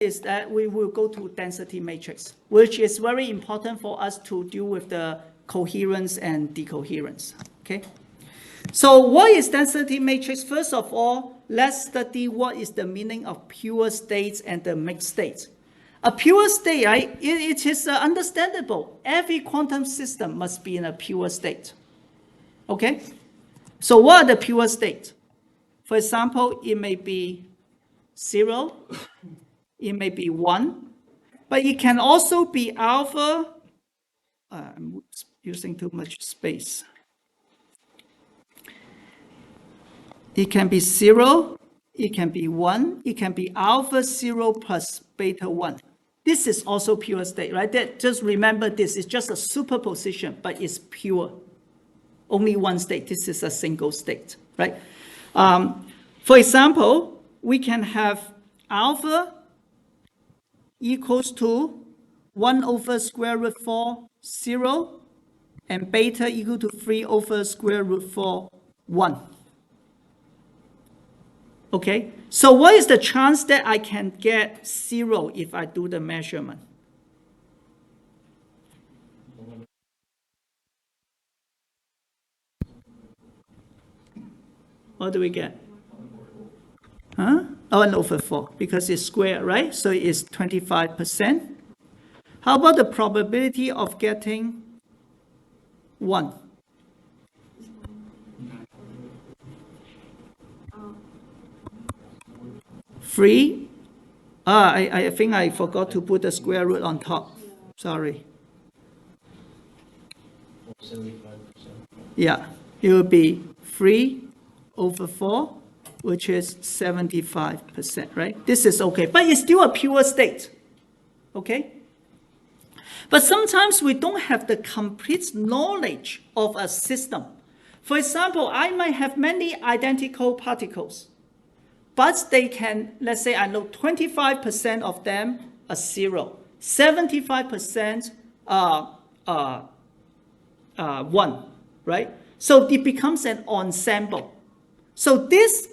is that we will go to density matrix, which is very important for us to deal with the coherence and decoherence, okay? So what is density matrix? First of all, let's study what is the meaning of pure states and the mixed states. A pure state, right, it is understandable. Every quantum system must be in a pure state, okay? So what are the pure states? For example, it may be 0, it may be 1, but it can also be alpha. I'm using too much space. It can be 0, it can be 1, it can be alpha 0 plus beta 1. This is also pure state, right? Just remember this, it's just a superposition, but it's pure. Only one state, this is a single state, right? For example, we can have alpha equals to 1 over square root 4, 0, and beta equal to 3 over square root 4, 1. Okay, so what is the chance that I can get 0 if I do the measurement? What do we get? Huh? 1 over 4, because it's square, right? So it's 25%. How about the probability of getting 1? Three. I think I forgot to put the square root on top. Sorry. 75%. Yeah, it will be 3 over 4, which is 75%, right? This is okay, but it's still a pure state, okay? But sometimes we don't have the complete knowledge of a system. For example, I might have many identical particles, but they can, let's say I know 25% of them are 0, 75% are 1, right? So it becomes an ensemble. So this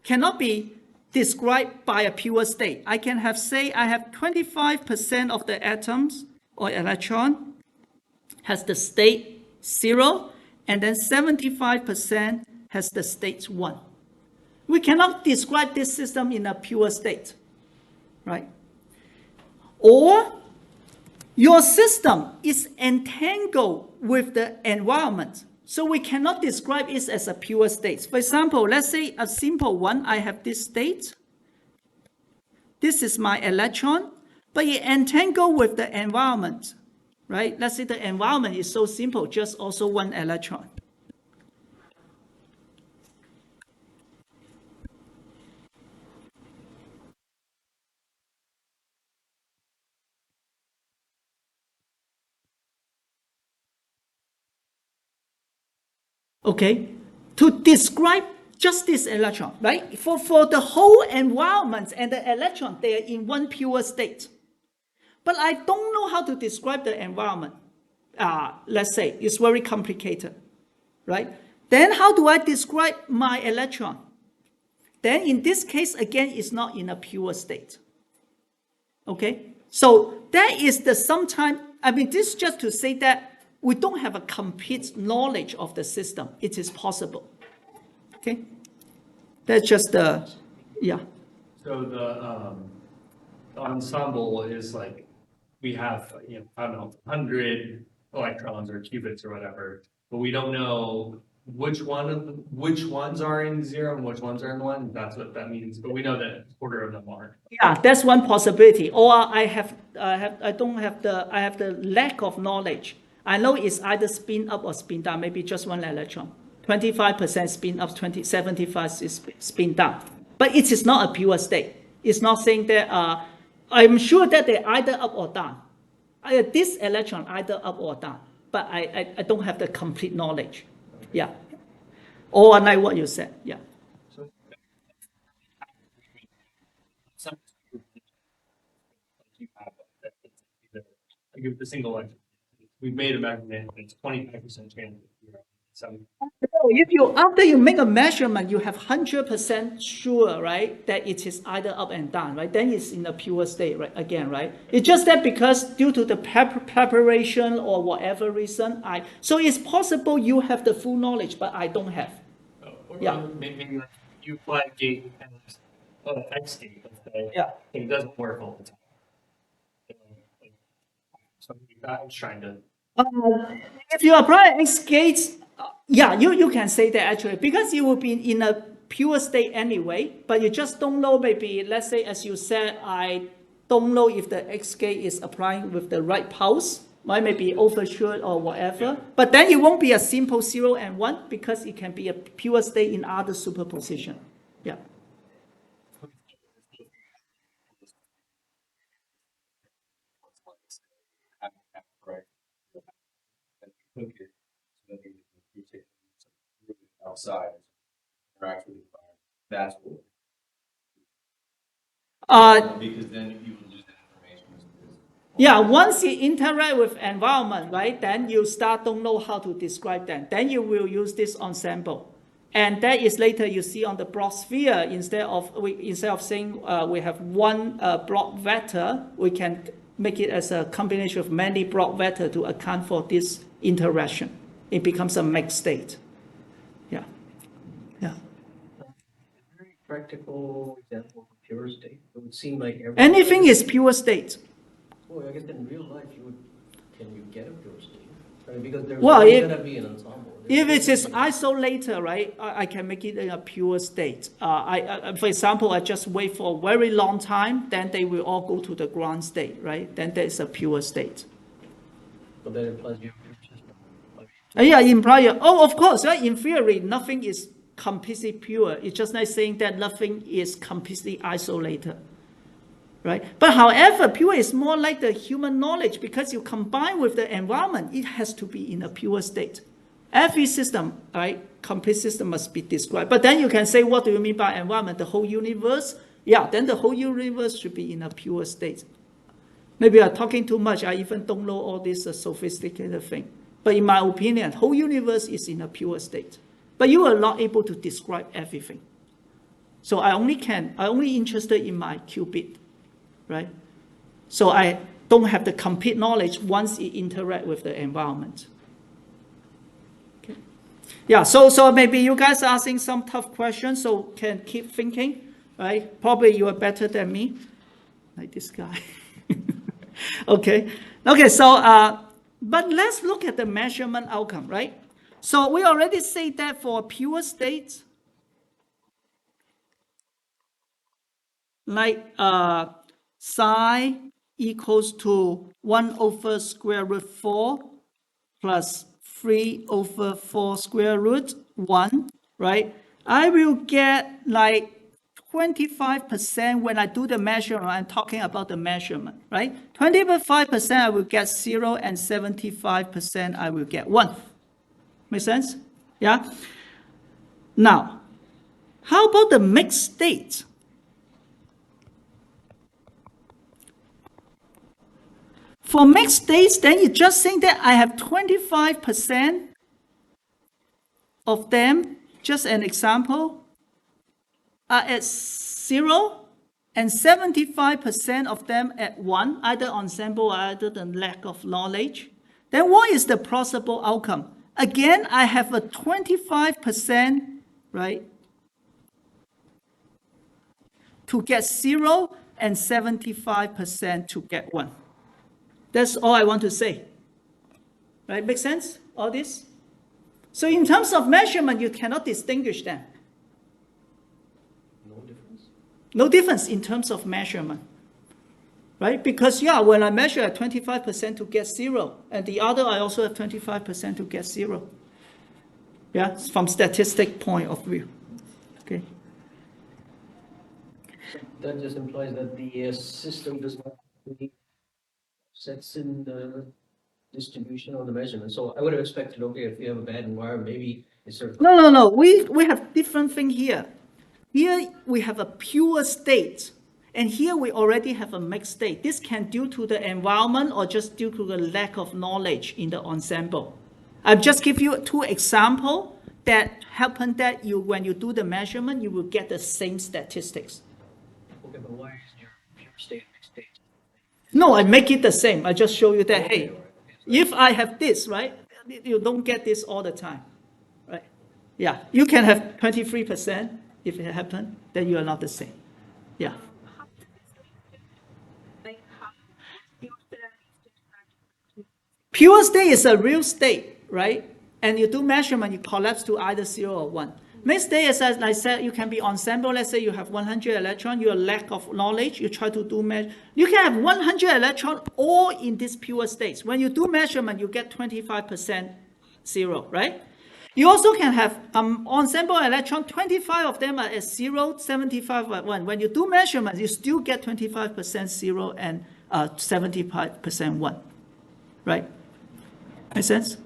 cannot be described by a pure state. I can have, say, I have 25% of the atoms or electron has the state 0, and then 75% has the state 1. We cannot describe this system in a pure state, right? Or your system is entangled with the environment, so we cannot describe it as a pure state. For example, let's say a simple one, I have this state. This is my electron, but it entangled with the environment, right? Let's say the environment is so simple, just also one electron. Okay, to describe just this electron, right? For the whole environment and the electron, they are in one pure state. But I don't know how to describe the environment. Let's say it's very complicated, right? Then how do I describe my electron? Then in this case, again, it's not in a pure state. Okay, so that is the sometime, I mean, this is just to say that we don't have a complete knowledge of the system. It is possible. Okay, that's just the, yeah. So the ensemble is like, we have, I don't know, 100 electrons or qubits or whatever, but we don't know which ones are in 0 and which ones are in 1. That's what that means. But we know that a quarter of them are. Yeah, that's one possibility. Or I have the lack of knowledge. I know it's either spin up or spin down, maybe just one electron. 25% spin up, 75% is spin down. But it is not a pure state. It's not saying that, I'm sure that they're either up or down. This electron either up or down, but I don't have the complete knowledge. Yeah. Or like what you said, yeah. So, you have like the single electron. We've made a measurement, and it's 25% chance of 0. So if you after you make a measurement, you have 100% sure, right, that it is either up and down, right? Then it's in a pure state, right? Again, right? It's just that because due to the preparation or whatever reason, so it's possible you have the full knowledge, but I don't have. Or Yeah. maybe like you apply a gate and X gate, let's say, Yeah. and it doesn't work all the time. Like, something like that, I'm trying to. If you apply X gates, yeah, you can say that actually, because you will be in a pure state anyway, but you just don't know, maybe, let's say, as you said, I don't know if the X gate is applying with the right pulse, right? Maybe overshoot or whatever, but then it won't be a simple 0 and 1 because it can be a pure state in other superposition. Yeah. Outside, interact with the environment. That's cool. Because then you would lose that information. Yeah, once you interact with environment, right, then you start don't know how to describe them. Then you will use this ensemble. And that is later you see on the block sphere, instead of saying we have one block vector, we can make it as a combination of many block vector to account for this interaction. It becomes a mixed state. Yeah. Yeah. Very practical example of pure state. It would seem like Anything is pure state. Well, I guess in real life, can you get a pure state? I mean, because there's Well, always gonna be an ensemble. If it is isolated, right, I can make it in a pure state. For example, I just wait for a very long time, then they will all go to the ground state, right? Then there's a pure state. But that implies you have pure system. Yeah, implied. Oh, of course, right? In theory, nothing is completely pure. It's just like saying that nothing is completely isolated, right? But however, pure is more like the human knowledge because you combine with the environment, it has to be in a pure state. Every system, right, complete system must be described. But then you can say, what do you mean by environment? The whole universe? Yeah, then the whole universe should be in a pure state. Maybe I'm talking too much. I even don't know all this sophisticated thing. But in my opinion, whole universe is in a pure state. But you are not able to describe everything. So I only interested in my qubit, right? So I don't have the complete knowledge once it interact with the environment. Okay. Yeah, so maybe you guys are asking some tough questions, so can keep thinking, right? Probably you are better than me, like this guy. Okay, so, but let's look at the measurement outcome, right? So we already say that for pure state, like psi equals to 1 over square root 4 plus 3 over 4 square root 1, right? I will get like 25% when I do the measurement. I'm talking about the measurement, right? 25% I will get 0 and 75% I will get 1. Make sense? Yeah? Now, how about the mixed state? For mixed states, then you just think that I have 25% of them, just an example, are at 0 and 75% of them at 1, either ensemble or either the lack of knowledge. Then what is the possible outcome? Again, I have a 25%, right, to get 0 and 75% to get 1. That's all I want to say. Right? Make sense? All this? So in terms of measurement, you cannot distinguish them. No difference? No difference in terms of measurement. Right? Because, yeah, when I measure at 25% to get 0, and the other I also have 25% to get 0. Yeah, from statistic point of view. Okay. So that just implies that the system does not really sets in the distribution or the measurement. So I would have expected, okay, if you have a bad environment, maybe it's sort of. No. We have different thing here. Here we have a pure state. And here we already have a mixed state. This can due to the environment or just due to the lack of knowledge in the ensemble. I'll just give you 2 examples. that happen that when you do the measurement, you will get the same statistics. Okay, but why is your pure state mixed state? No, I make it the same. I just show you that, Okay, hey, all right, okay, so if I have this, right, you don't get this all the time, right? Yeah, you can have 23%. If it happen, then you are not the same. Yeah. Like how you Pure state is a real state, right? And you do measurement, you collapse to either 0 or 1. Mixed state is, as I said, you can be ensemble. Let's say you have 100 electrons, your lack of knowledge, you try to do you can have 100 electrons all in this pure states. When you do measurement, you get 25% 0, right? You also can have ensemble electron, 25 of them are at 0, 75 at 1. When you do measurement, you still get 25% 0 and 75% 1, right? Make sense?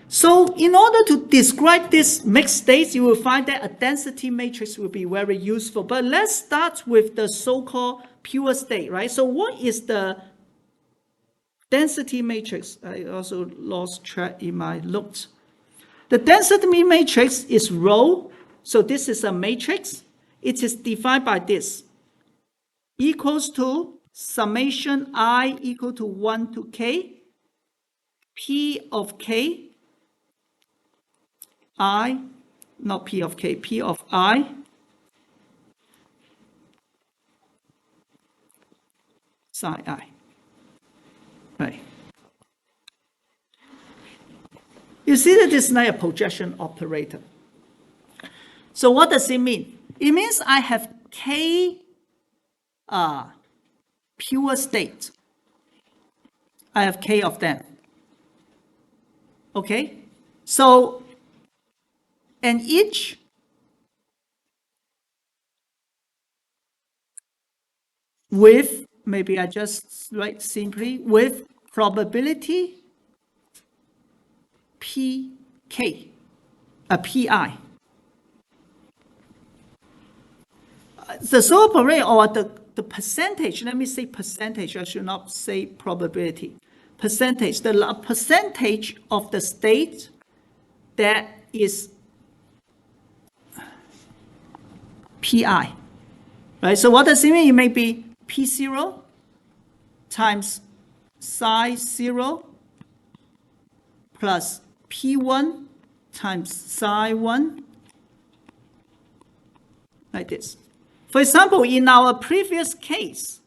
So in order to describe this mixed states, you will find that a density matrix will be very useful. But let's start with the so-called pure state, right? So what is the density matrix? I also lost track in my notes. The density matrix is rho. So this is a matrix. It is defined by this. Equals to summation I equal to 1 to k. P of k. I, not P of k, P of I, psi I, right? You see that this is not a projection operator. So what does it mean? It means I have k pure state. I have k of them. Okay? So, and each with, maybe I just write simply, with probability pk, pi. The sole operator or the percentage, let me say percentage, I should not say probability. Percentage, the percentage of the state that is pi, right? So what does it mean? It may be p0 times psi 0 plus p1 times psi 1, like this. For example, in our previous case,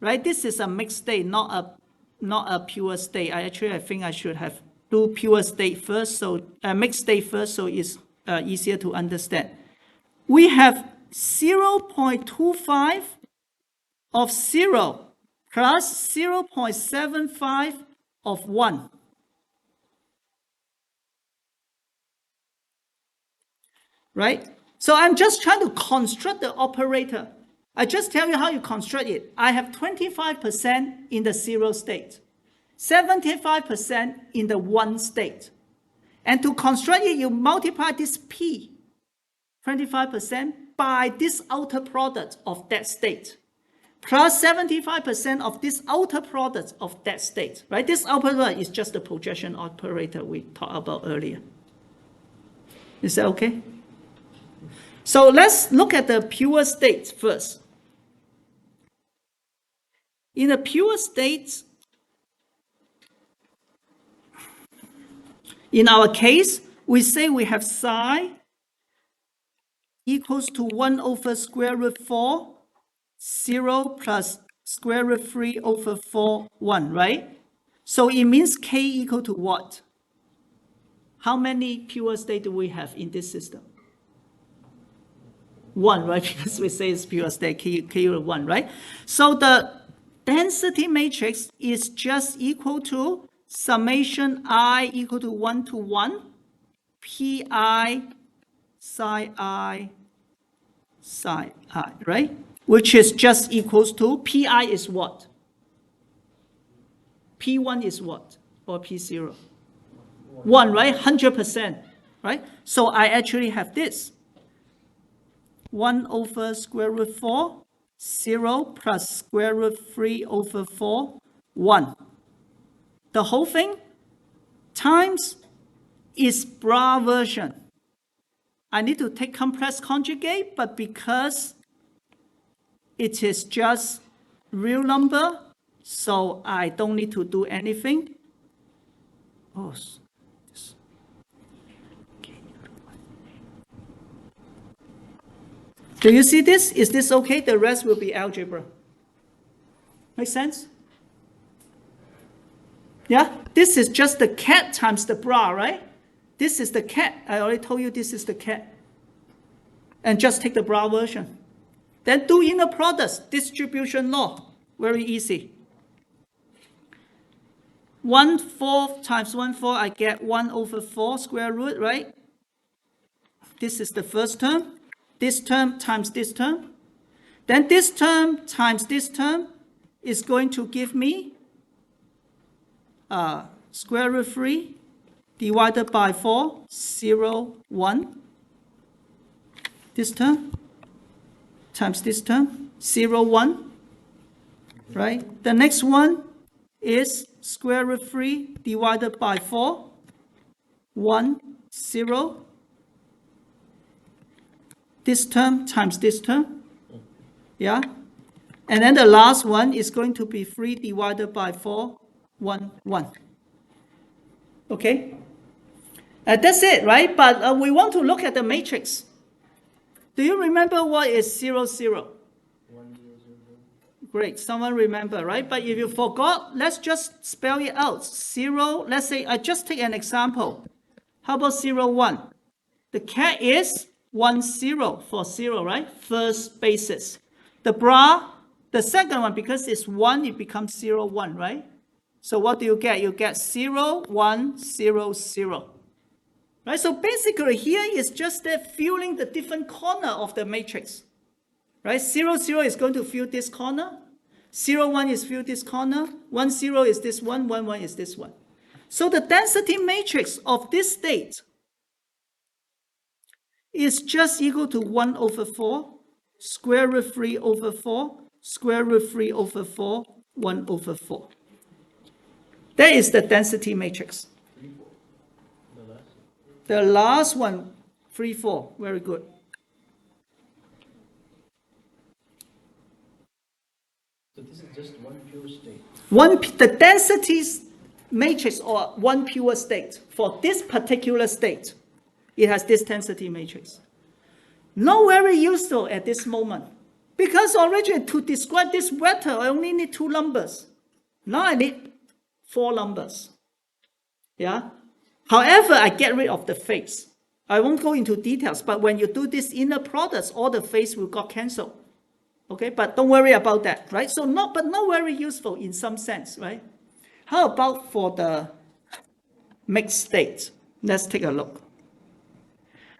right, this is a mixed state, not a pure state. I think I should have do pure state first, so mixed state first, so it's easier to understand. We have 0.25 of 0 plus 0.75 of 1. Right? So I'm just trying to construct the operator. I just tell you how you construct it. I have 25% in the 0 state, 75% in the 1 state. And to construct it, you multiply this P, 25%, by this outer product of that state, plus 75% of this outer product of that state. Right? This outer product is just the projection operator we talked about earlier. Is that okay? So let's look at the pure state first. In the pure state, in our case, we say we have psi equals to 1 over square root 4, 0 plus square root 3 over 4, 1, right? So it means k equal to what? How many pure state do we have in this system? 1, right? Because we say it's pure state, k equal to 1, right? So the density matrix is just equal to summation I equal to 1 to 1, pi psi I, right? Which is just equals to, pi is what? P1 is what? Or P0? 1, right? 100%, right? So I actually have this. 1 over square root 4, 0 plus square root 3 over 4, 1. The whole thing times is bra version. I need to take compress conjugate, but because it is just real number, so I don't need to do anything. Oh, do you see this? Is this okay? The rest will be algebra. Make sense? Yeah? This is just the cat times the bra, right? This is the cat. I already told you this is the cat. And just take the bra version. Then do inner products, distribution law. Very easy. 1/4 times 1/4, I get 1/4 square root, right? This is the first term. This term times this term. Then this term times this term is going to give me square root 3 divided by 4, 0, 1. This term times this term, 0, 1. Right? The next one is square root 3 divided by 4, 1, 0. This term times this term. Yeah? And then the last one is going to be 3 divided by 4, 1, 1. Okay? That's it, right? But we want to look at the matrix. Do you remember what is 0, 0? Great, someone remember, right? But if you forgot, let's just spell it out. 0, let's say, I just take an example. How about 0, 1? The cat is 1, 0 for 0, right? First basis. The bra, the second one, because it's 1, it becomes 0, 1, right? So what do you get? You get 0, 1, 0, 0. Right? So basically here is just that filling the different corner of the matrix. Right? 0, 0 is going to fill this corner. 0, 1 is fill this corner. 1, 0 is this one. 1, 1 is this one. So the density matrix of this state is just equal to 1/4, square root 3/4, square root 3/4, 1/4. That is the density matrix. The last one, 3, 4. Very good. So this is just one pure state. The density matrix or one pure state for this particular state, it has this density matrix. Not very useful at this moment because originally to describe this vector, I only need 2 numbers. Now I need 4 numbers. Yeah. However, I get rid of the phase. I won't go into details, but when you do this inner products, all the phase will get cancelled. Okay, but don't worry about that, right? So not very useful in some sense, right? How about for the mixed states? Let's take a look.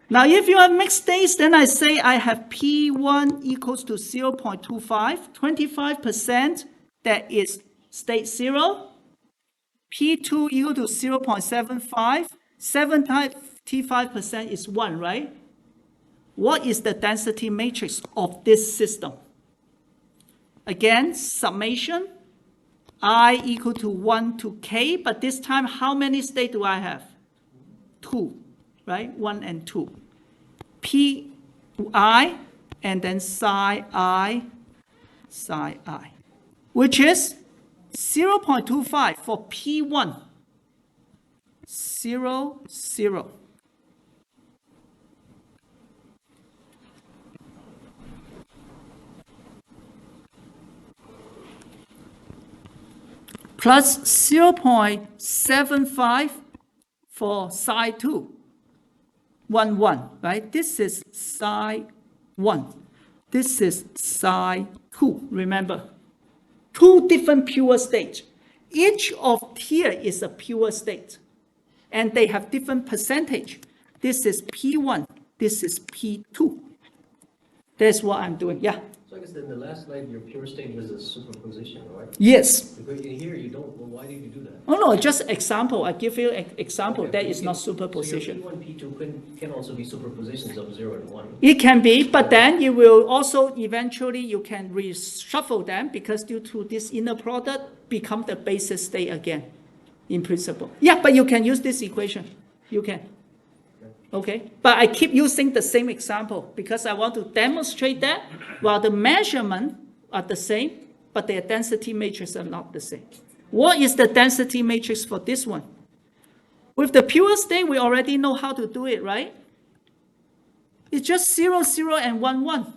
Now, if you have mixed states, then I say I have P1 equals to 0.25, 25% that is state 0. P2 equal to 0.75, 75% is 1, right? What is the density matrix of this system? Again, summation, I equal to 1 to k, but this time how many states do I have? 2, right? 1 and 2. Pi, and then psi I, which is 0.25 for P1, 0, 0. Plus 0.75 for psi 2, 1, 1, right? This is psi 1. This is psi 2, remember. 2 different pure states. Each of here is a pure state. And they have different percentage. This is P1. This is P2. That's what I'm doing. Yeah? So I guess in the last slide, your pure state was a superposition, right? Yes. Because in here you don't, well, why did you do that? Oh, no, just example. I give you an example. Okay, That but is you not can- superposition. So your P1, P2 can also be superpositions of 0 and 1. It can be, but then you will also eventually you can reshuffle them because due to this inner product become the basis state again, in principle. Yeah, but you can use this equation. You can. Okay, but I keep using the same example because I want to demonstrate that while the measurement are the same, but their density matrix are not the same. What is the density matrix for this one? With the pure state, we already know how to do it, right? It's just 0, 0, and 1, 1.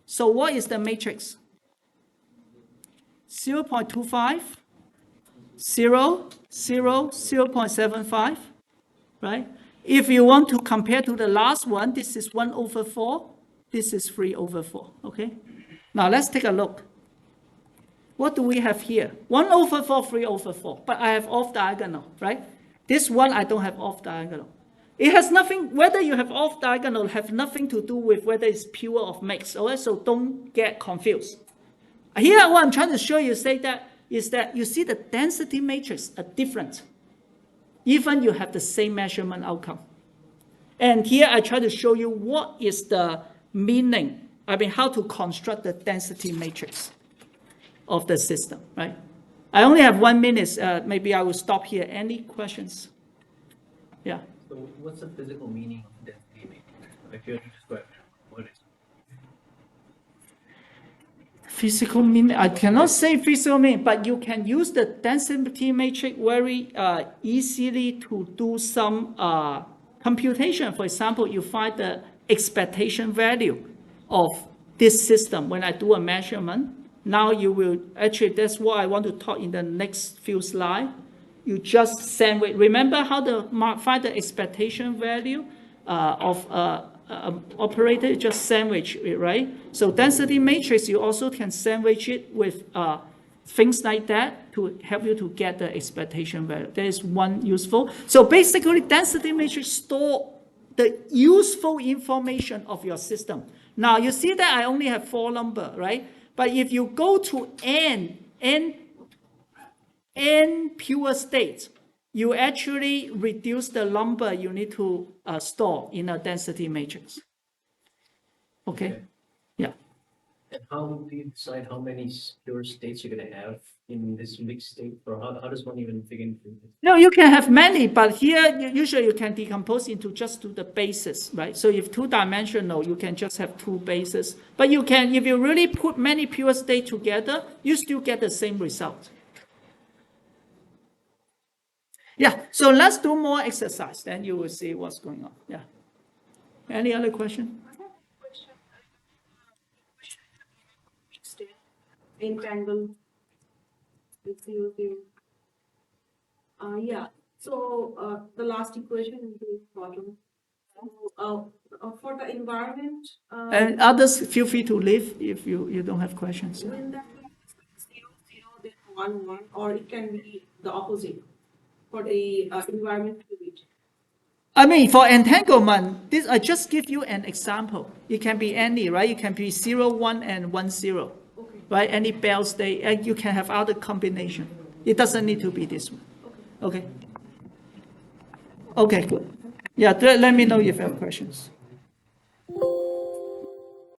So what is the matrix? 0.25, 0, 0, 0.75, right? If you want to compare to the last one, this is 1/4, this is 3/4, okay? Now let's take a look. What do we have here? 1/4, 3/4, but I have off diagonal, right? This one I don't have off diagonal. It has nothing, whether you have off diagonal have nothing to do with whether it's pure or mixed, all right? So don't get confused. Here, what I'm trying to show you is that you see the density matrix are different, even you have the same measurement outcome. And here I try to show you what is the meaning, how to construct the density matrix of the system, right? I only have 1 minute, maybe I will stop here. Any questions? Yeah. So what's the physical meaning of density matrix? If you had to describe what is it? Physical meaning, I cannot say physical meaning, but you can use the density matrix very easily to do some computation. For example, you find the expectation value of this system when I do a measurement. Now you will, actually that's what I want to talk in the next few slides. You just sandwich, remember how to find the expectation value of operator, you just sandwich it, right? So density matrix, you also can sandwich it with things like that to help you to get the expectation value. That is one useful. So basically, density matrix store the useful information of your system. Now you see that I only have 4 numbers, right? But if you go to n pure states, you actually reduce the number you need to store in a density matrix. Okay? Yeah. And how do you decide how many pure states you're gonna have in this mixed state? Or how does one even figure into this? No, you can have many, but here usually you can decompose into just to the bases, right? So if 2-dimensional, you can just have 2 bases. But you can, if you really put many pure states together, you still get the same result. Yeah, so let's do more exercise, then you will see what's going on. Yeah. Any other question? I have a question. State, entangle with you. Yeah. So the last equation is the bottom. So, for the environment, And others, feel free to leave if you don't have questions. will that be 0, 0, then 1, 1, or it can be the opposite for the environment fluid? For entanglement, this I just give you an example. It can be any, right? It can be 0, 1, and 1, 0, Okay. right? Any Bell state, and you can have other combination. It doesn't need to be this one. Okay. Okay, good. Yeah, let me know if you have questions.